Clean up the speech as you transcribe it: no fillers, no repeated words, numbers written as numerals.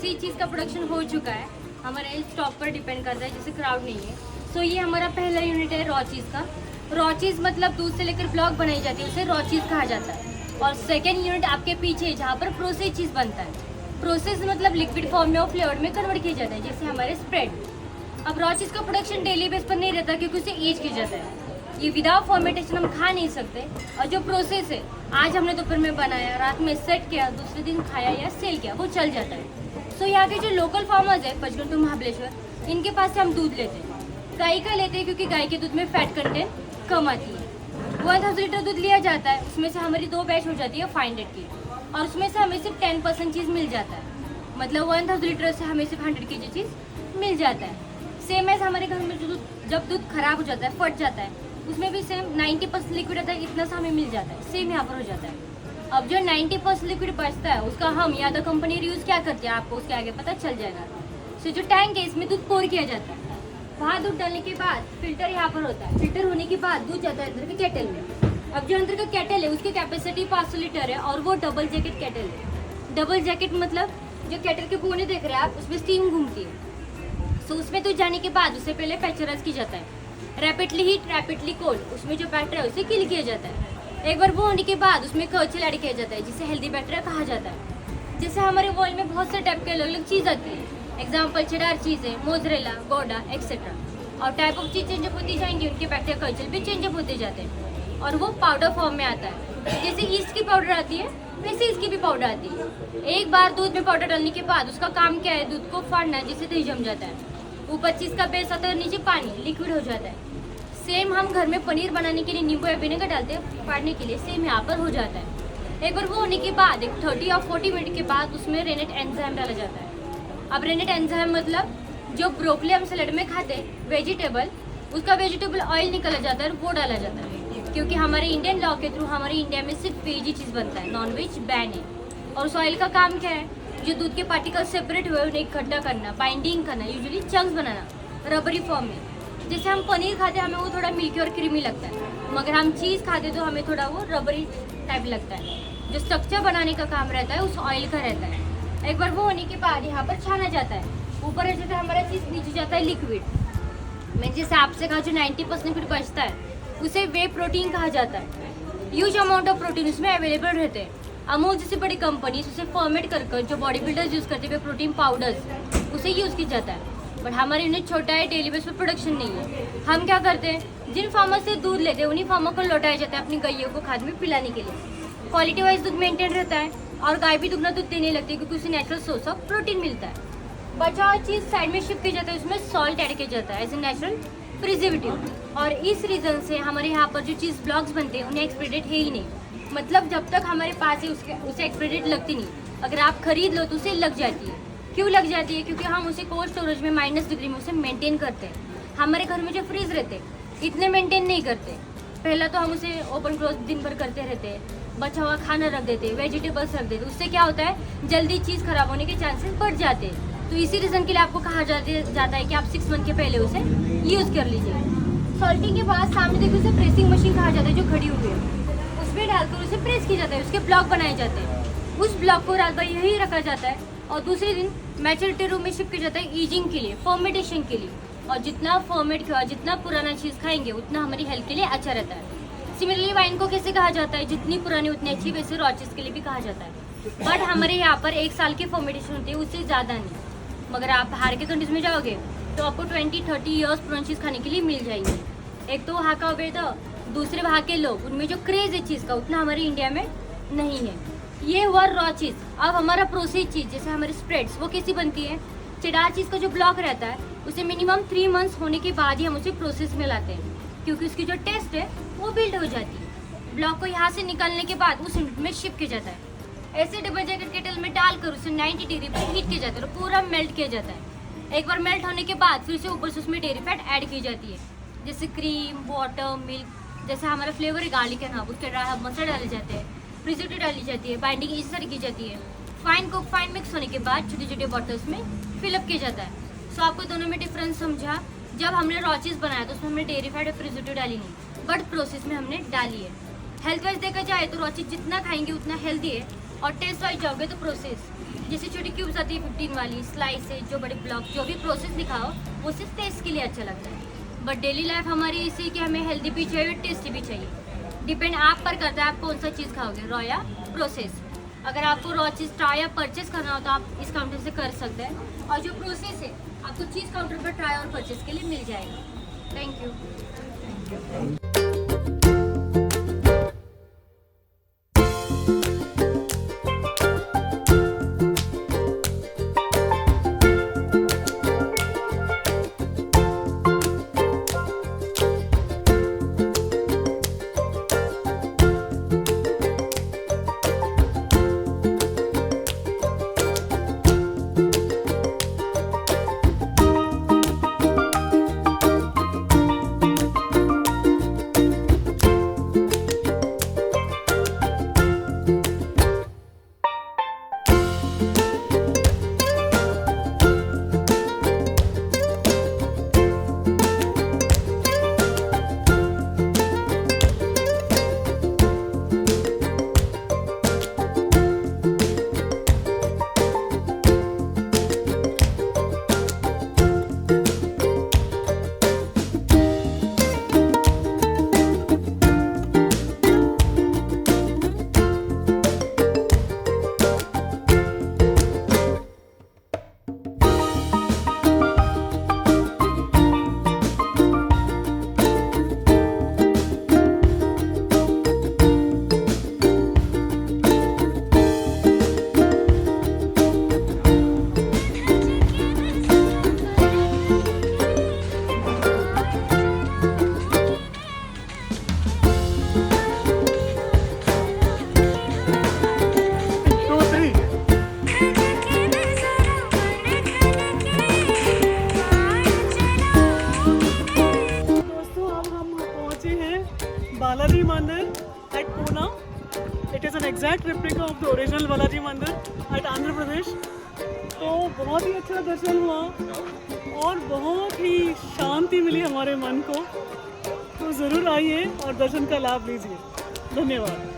किसी चीज़ का प्रोडक्शन हो चुका है, हमारे स्टॉक पर डिपेंड करता है, जैसे क्राउड नहीं है। सो ये हमारा पहला यूनिट है रॉ चीज़ का। रॉ चीज़ मतलब दूध से लेकर ब्लॉक बनाई जाती है, उसे रॉ चीज़ कहा जाता है। और सेकेंड यूनिट आपके पीछे जहाँ पर प्रोसेस चीज़ बनता है। प्रोसेस मतलब लिक्विड फॉर्म में और फ्लेवर में कन्वर्ट किया जाता है, जैसे हमारे स्प्रेड। अब रॉ चीज़ का प्रोडक्शन डेली बेस पर नहीं रहता क्योंकि उसे एज किया जाता है। ये विदाउट फॉर्मेटेशन हम खा नहीं सकते। और जो प्रोसेस है, आज हमने दोपहर में बनाया, रात में सेट किया, दूसरे दिन खाया या सेल किया, वो चल जाता है। सो यहाँ के जो लोकल फार्मर्स है पचगन टू महाबलेश्वर, इनके पास से हम दूध लेते हैं। गाय का लेते हैं क्योंकि गाय के दूध में फैट कंटेंट कम आती है। 1000 लीटर दूध लिया जाता है, उसमें से हमारी 2 बैच हो जाती है 500 की, और उसमें से हमें सिर्फ 10% चीज़ मिल जाता है। मतलब 1000 लीटर से हमें सिर्फ 100 की चीज़ मिल जाता है। सेम एज हमारे घर में जो जब दूध खराब हो जाता है, फट जाता है, उसमें भी सेम 90% लिक्विड आता है, इतना सा हमें मिल जाता है। सेम यहाँ पर हो जाता है। अब जो 90% लिक्विड बचता है, उसका हम या तो कंपनी यूज़ क्या करते हैं, आपको उसके आगे पता चल जाएगा। सो जो टैंक है, इसमें दूध पोर किया जाता है। वहाँ दूध डालने के बाद फिल्टर यहाँ पर होता है। फिल्टर होने के बाद दूध जाता है अंदर के केटल में। अब जो अंदर का केटल है, उसकी कैपेसिटी 500 लीटर है, और वो डबल जैकेट केटल है। डबल जैकेट मतलब जो केटल के कोने देख रहे हैं आप, उसमें स्टीम घूमती है। सो उसमें दूध जाने के बाद उसे पहले प्रेशराइज किया जाता है। रैपिडली हीट, रैपिडली कोल्ड, उसमें जो बैटर है उसे किल किया जाता है। एक बार वो होने के बाद उसमें कर्चल ऐड किया जाता है, जिसे हेल्दी बैटर कहा जाता है। जैसे हमारे वर्ल्ड में बहुत से टाइप के अलग अलग चीज़ आती है। एग्जाम्पल चेडार चीज़ें, मोजरेला, गौडा एक्सेट्रा। और टाइप ऑफ चीज़ चेंजअप होती जाएंगी, उनके बैक्टीरिया कल्चर भी चेंजअप होते जाते हैं, और वो पाउडर फॉर्म में आता है। जैसे ईस्ट की पाउडर आती है, वैसे इसकी भी पाउडर आती है। एक बार दूध में पाउडर डालने के बाद उसका काम क्या है, दूध को फाड़ना है, जिससे दही जम जाता है। ऊपर चीज़ का बेस आता है, नीचे पानी लिक्विड हो जाता है। सेम हम घर में पनीर बनाने के लिए नींबू या विनेगर डालते हैं फाड़ने के लिए, सेम यहाँ पर हो जाता है। एक बार वो होने के बाद एक 30 या 40 मिनट के बाद उसमें रेनेट एंजाइम डाला जाता है। अब रेनेट एंजाइम मतलब जो ब्रोकली हम सलाद में खाते हैं वेजिटेबल, उसका वेजिटेबल ऑयल निकला जाता है, वो डाला जाता है। क्योंकि हमारे इंडियन लॉ के थ्रू हमारे इंडिया में सिर्फ वेज ही चीज़ बनता है, नॉन वेज बैन है। और उस ऑयल का काम क्या है, जो दूध के पार्टिकल सेपरेट हुए उन्हें इकट्ठा करना, बाइंडिंग करना, यूजुअली चंक्स बनाना रबरी फॉर्म में। जैसे हम पनीर खाते हैं, हमें वो थोड़ा मिल्की और क्रीमी लगता है, मगर हम चीज़ खाते तो हमें थोड़ा वो रबरी टाइप लगता है। जो स्ट्रक्चर बनाने का काम रहता है उस ऑयल का रहता है। एक बार वो होने के बाद यहाँ पर छाना जाता है। ऊपर रह जाता है हमारा चीज़, नीचे जाता है लिक्विड। मैं जैसे आपसे कहा, जो 90% लिक्विड बचता है उसे वे प्रोटीन कहा जाता है। ह्यूज अमाउंट ऑफ प्रोटीन उसमें अवेलेबल रहते हैं। अमूल जैसी बड़ी कंपनीज उसे फॉर्मेट कर जो बॉडी बिल्डर्स यूज़ करते हुए प्रोटीन पाउडर्स, उसे यूज़ किया जाता है। बट हमारा यूनिट छोटा है, डेली बेस पर प्रोडक्शन नहीं है। हम क्या करते हैं, जिन फार्मर से दूध लेते हैं उन्हीं फार्मर को लौटाया जाता है अपनी गैयों को खाद में पिलाने के लिए। क्वालिटी वाइज दूध मेंटेन रहता है, और गाय भी दुगना दूध देने लगती है क्योंकि उसे नेचुरल सोर्स ऑफ प्रोटीन मिलता है। बचा हुआ चीज़ साइड में शिफ्ट किया जाता है, उसमें सॉल्ट ऐड किया जाता है एज ए नेचुरल प्रिजर्वेटिव। और इस रीज़न से हमारे यहाँ पर जो चीज़ ब्लॉक्स बनते हैं उन्हें एक्सपायरी डेट है ही नहीं। मतलब जब तक हमारे पास है उसे एक्सपायरी डेट लगती नहीं। अगर आप खरीद लो तो उसे लग जाती है। क्यों लग जाती है? क्योंकि हम उसे कोल्ड स्टोरेज में -डिग्री में उसे मेंटेन करते हैं। हमारे घर में जो फ्रीज रहते हैं इतने मेंटेन नहीं करते। पहला तो हम उसे ओपन क्लोज दिन भर करते रहते हैं, बचा हुआ खाना रख देते हैं, वेजिटेबल्स रख देते हैं। उससे क्या होता है, जल्दी चीज़ खराब होने के चांसेस बढ़ जाते हैं। तो इसी रीज़न के लिए आपको कहा जाता है कि आप 6 मंथ के पहले उसे यूज़ कर लीजिए। सॉल्टिंग के बाद सामने देखिए उसे प्रेसिंग मशीन कहा जाता है, जो खड़ी हुई है, उसमें डालकर उसे प्रेस किया जाता है, उसके ब्लॉक बनाए जाते हैं। उस ब्लॉक को रात भर यही रखा जाता है और दूसरे दिन मैच्योरिटी रूम में शिफ्ट किया जाता है ईजिंग के लिए, फर्मेंटेशन के लिए। और जितना फर्मेंट किया, जितना पुराना चीज़ खाएंगे उतना हमारी हेल्थ के लिए अच्छा रहता है। सिमिलरली वाइन को कैसे कहा जाता है, जितनी पुरानी उतनी अच्छी, वैसे रॉ चीज़ के लिए भी कहा जाता है। बट हमारे यहाँ पर 1 साल की फर्मेंटेशन होती है, उससे ज़्यादा नहीं। मगर आप बाहर के कंट्रीज में जाओगे तो आपको 20-30 ईयर्स पुरानी चीज़ खाने के लिए मिल जाएंगी। एक तो वहाँ का वेदर, दूसरे वहाँ के लोग, उनमें जो क्रेज़ है चीज़ का उतना हमारे इंडिया में नहीं है। ये हुआ रॉ चीज़। अब हमारा प्रोसेस चीज़, जैसे हमारी स्प्रेड्स, वो कैसी बनती है। चेडार चीज़ का जो ब्लॉक रहता है उसे मिनिमम 3 मंथ्स होने के बाद ही हम उसे प्रोसेस में लाते हैं, क्योंकि उसकी जो टेस्ट है वो बिल्ड हो जाती है। ब्लॉक को यहाँ से निकालने के बाद उस यूनिट में शिफ्ट किया जाता है। ऐसे डबल जैकेट केटल में डालकर उसे 90 डिग्री पर हीट किया जाता है और पूरा मेल्ट किया जाता है। एक बार मेल्ट होने के बाद फिर से ऊपर से उसमें डेयरी फैट ऐड की जाती है, जैसे क्रीम, वाटर, मिल्क। जैसे हमारा फ्लेवर है गार्लिक है ना, उसके मसाले डाले जाते हैं, प्रिजर्वेटिव डाली जाती है, बाइंडिंग इस तरह की जाती है। फाइन मिक्स होने के बाद छोटे छोटे बॉटल्स में फिलअप किया जाता है। सो आपको दोनों में डिफरेंस समझा। जब हमने रॉ चीज़ बनाया तो उसमें हमने डेयरी फैट और प्रिजर्वेटिव डाली नहीं, बट प्रोसेस में हमने डाली है। हेल्थ वाइज देखा जाए तो रॉ चीज़ जितना खाएंगे उतना हेल्दी है, और टेस्ट वाइज जाओगे तो प्रोसेस जैसे छोटी क्यूब्स आती है 15 वाली स्लाइस है, जो बड़े ब्लॉक, जो भी प्रोसेस दिखाओ वो सिर्फ टेस्ट के लिए अच्छा लगता है। बट डेली लाइफ हमारी इसी कि हमें हेल्दी भी चाहिए, टेस्टी भी चाहिए। डिपेंड आप पर करता है आप कौन सा चीज़ खाओगे, रॉ या प्रोसेस। अगर आपको रॉ चीज़ ट्राई या परचेस करना हो तो आप इस काउंटर से कर सकते हैं, और जो प्रोसेस है आपको चीज़ काउंटर पर ट्राई और परचेस के लिए मिल जाएगा। Thank you. Balaji Mandir at Pune. It is an exact replica of the original Balaji Mandir at Andhra Pradesh. तो बहुत ही अच्छा दर्शन हुआ और बहुत ही शांति मिली हमारे मन को। तो ज़रूर आइए और दर्शन का लाभ लीजिए। धन्यवाद।